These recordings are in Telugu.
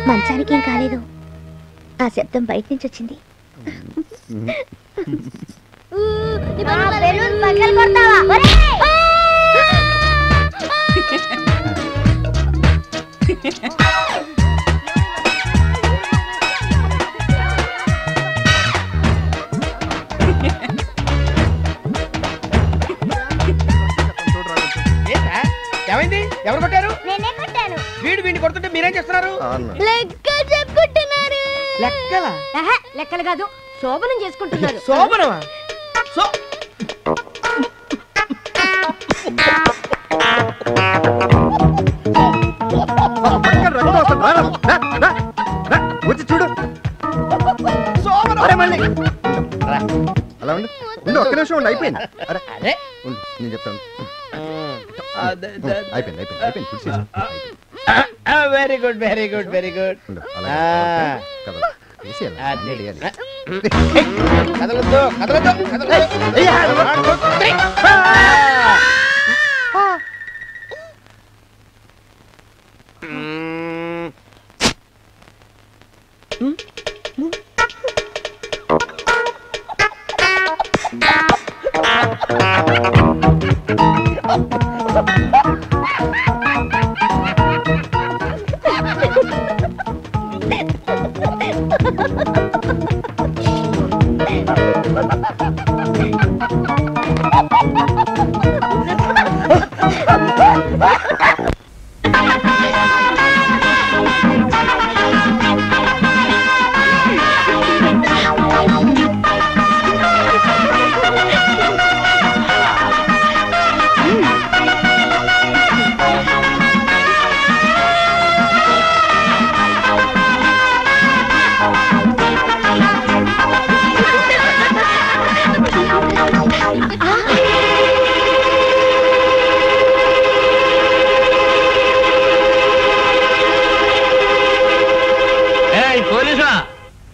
మంచానికి ఏం కాలేదు. ఆ శబ్దం బయట నుంచి వచ్చింది. ఏమైంది? ఎవరు కొట్టారు? నేనే కొట్టాను. వీడిని కొడుతుంటే మీరేం చేస్తున్నారు? లెక్కలు చెప్పుకుంటున్నారు. లెక్కలా? లెక్కలు కాదు, శోభనం చేసుకుంటున్నారు. శోభనమా? వచ్చి చూడు. అలా ఉండు, ఒక్క నిమిషం ఉండి అయిపోయింది. అరే నేను చెప్తాను. అయిపోయింది అయిపోయింది అయిపోయింది. Very good very good very good. కదలొద్దు కదలొద్దు.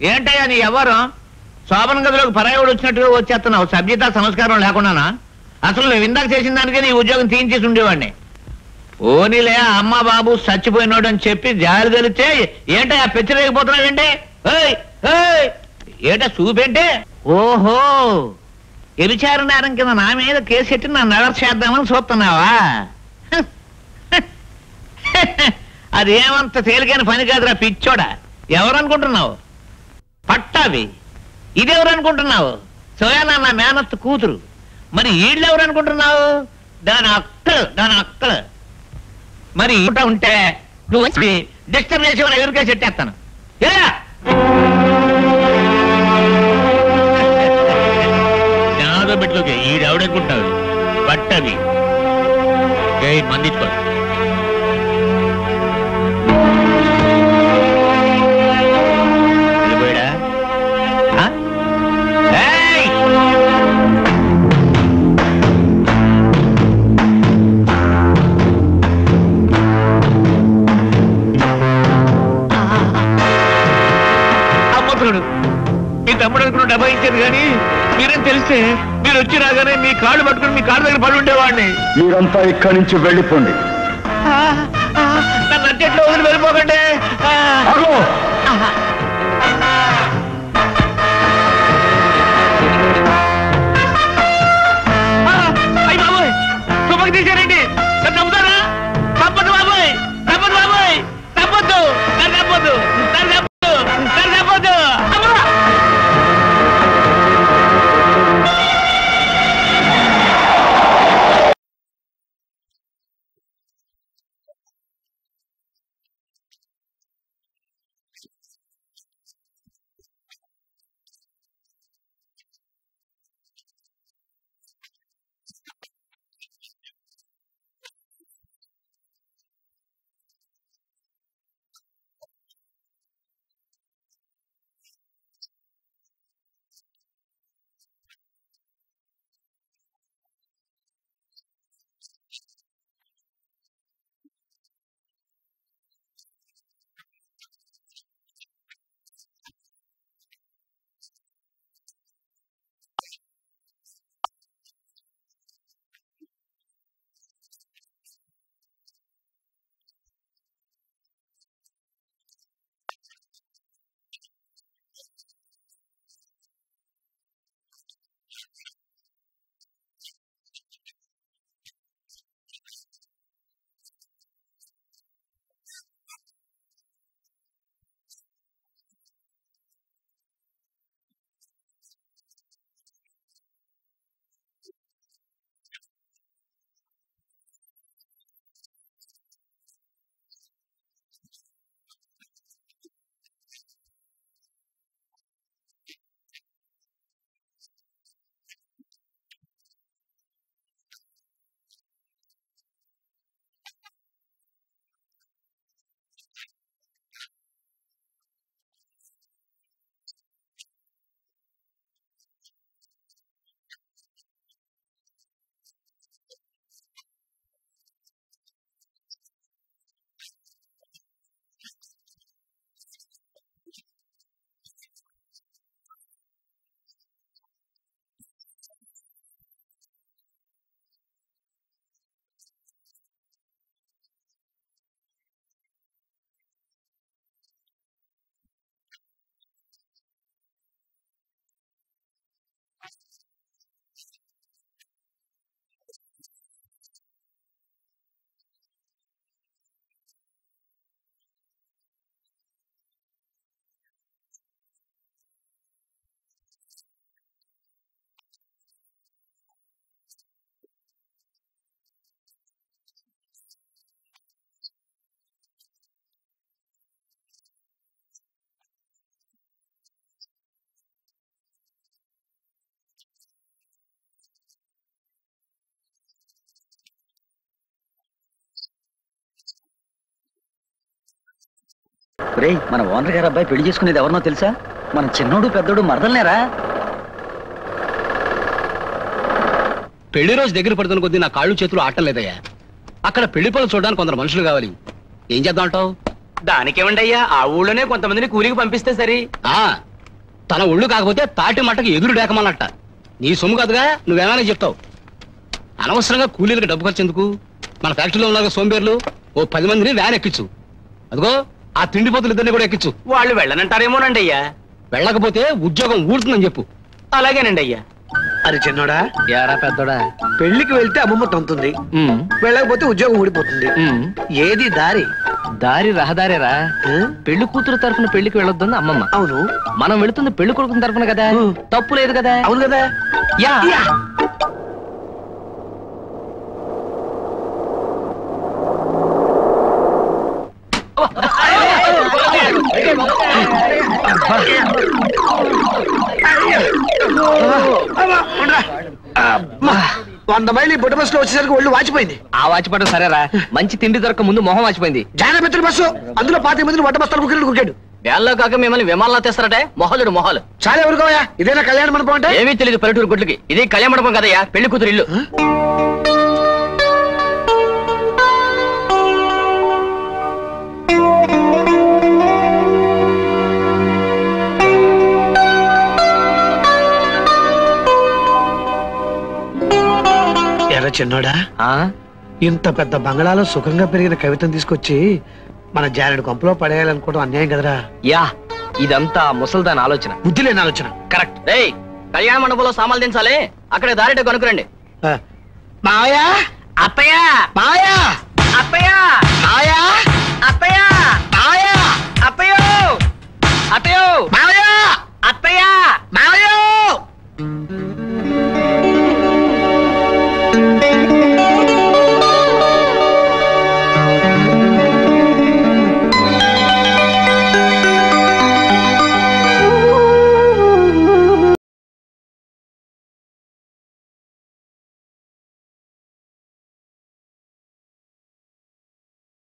ఏంటయ్యా నీ ఎవరు? శోభన గదిలోకి పరాయవుడు వచ్చినట్టుగా వచ్చేస్తున్నావు, సభ్యత సంస్కారం లేకున్నానా? అసలు నువ్వు ఇందాక చేసిన దానికే నీ ఉద్యోగం తీయించేసి ఉండేవాడిని. పోనీలే అమ్మ బాబు చచ్చిపోయినాడు అని చెప్పి జాలి తెలిస్తే ఏంటయ్యా పెచ్చలేకపోతున్నావేంటి? ఏంట చూపేంటే? ఓహో, ఎరిచారు నేరం కింద నా మీద కేసు పెట్టి నన్ను అరెస్ట్ చేద్దామని చూస్తున్నావా? అదేమంత తేలికైన పని కాదురా పిచ్చోడా. ఎవరనుకుంటున్నావు? పట్టావి. ఇదెవరనుకుంటున్నావు? సోయానా నా మేనత్ కూతురు. మరి వీళ్ళెవరు అనుకుంటున్నావు? దాని అక్కలు. మరి ఇంట ఉంటే నువ్వు వచ్చి డిస్టర్బ్ చేసి ఎదురుగా చెట్టేస్తాను. నాదో బిడ్డలోకి ఈడెవడనుకుంటున్నావు? పట్టవి మందించుకో. మీ తమ్ముడు అనుకున్న డబ్బా ఇచ్చారు కానీ మీరేం తెలిస్తే మీరు వచ్చి రాగానే మీ కాళ్ళు పట్టుకుని మీ కాళ్ళ దగ్గర పడి ఉండేవాడిని. మీరంతా ఇక్కడి నుంచి వెళ్ళిపోండి. నన్ను అట్టెట్లో వదిలి వెళ్ళిపోకండి. అయ్యి బాబోయ్, తుమ్మకి తీశారండి. నన్ను నమ్ముతారా? తప్పదు బాబోయ్, తప్పదు బాబోయ్, తప్పొద్దు, నన్ను తప్పొద్దు, నన్ను తప్పొద్దు, నన్ను తప్పొద్దు. రేయ్, మన ఓనర్ గారు అబ్బాయి పెళ్లి చేసుకునేది ఎవరినో తెలుసా? మన చిన్నోడు పెద్దోడు మరదలనేరా. పెళ్లి రోజు దగ్గర పడుతున్న కొద్దీ నా కాళ్ళు చేతులు ఆటం లేదయ్యా. అక్కడ పెళ్లి పనులు చూడడానికి కొందరు మనుషులు కావాలి. ఏం చేద్దాం అంటావు? దానికేమండి అయ్యా, ఆ ఊళ్ళోనే కొంతమందిని కూలికి పంపిస్తే సరి. తన ఒళ్ళు కాకపోతే తాటి మట్టకి ఎదురు డేకమన్నట్ట. నీ సొమ్ము కాదుగా, నువ్వేమైనా చెప్తావు. అనవసరంగా కూలీలకు డబ్బు ఖర్చు ఎందుకు? మన ఫ్యాక్టరీలో ఉన్న సోంబేర్లు ఓ 10 మందిని వ్యాన్ ఎక్కించు. అదిగో ఆ తిండిపోతులు ఇద్దరిని కూడా ఎక్కించు. వాళ్ళు వెళ్ళనంటారేమోనండి అయ్యా. వెళ్ళకపోతే ఉద్యోగం ఊడుతుందని చెప్పు. అలాగేనండి అయ్యా. అది చిన్నోడా, యారా పెద్దోడా, పెళ్లికి వెళ్తే అమ్మమ్మ తంతుంది, వెళ్ళకపోతే ఉద్యోగం ఊడిపోతుంది. ఏది దారి? దారి రహదారేరా. పెళ్లి కూతురు తరఫున పెళ్లికి వెళ్ళొద్దని అమ్మమ్మ. అవును, మనం వెళుతుంది పెళ్లి కొడుకుని తరఫున కదా, తప్పు లేదు కదా. అవును కదా. యా అమ్మా, 100 మైలు బుట్ట బస్సులో వచ్చేసరికి ఒళ్ళు వాచిపోయింది. ఆ వాచిపడం సరేరా, మంచి తిండి దొరక ముందు మొహం వాచిపోయింది. జానమిత్ర బస్సు, అందులో 25 మందిని బట్ట బస్తాలు కుక్కాడు. వేళ్ళలో కాక మిమ్మల్ని విమానంలో తెస్తారటే. మొహాలుడు మొహాలు చాలా ఎవరుకోయా, ఇదేనా కళ్యాణ మండపం అంటే? ఏమీ తెలియదు పల్లెటూరు గుడ్లకి. ఇది కళ్యాణ మండపం కదయ్యా, పెళ్లి కూతురు ఇల్లు. ఎర్ర చిన్నోడా, ఇంత పెద్ద బంగళాలో సుఖంగా పెరిగిన కవితను తీసుకొచ్చి మన జానడి కొంపలో పడేయాలనుకోవడం అన్యాయం కదరా. యా, ఇదంతా ముసల్దాన్ ఆలోచన, బుద్ధి లేని ఆలోచన. కరెక్ట్. రేయ్, కళ్యాణ మండపంలో సామాన్లు దించాలి, అక్కడ దారిట కనుకురండి. మావయ్య, అత్తయ్య, మావయ్య, అత్తయ్య, మావయ్య, అత్తయ్య, మావయ్య, అత్తయ్యో, అత్తయ్యో, మావయ్య, అత్తయ్య, మావయ్య.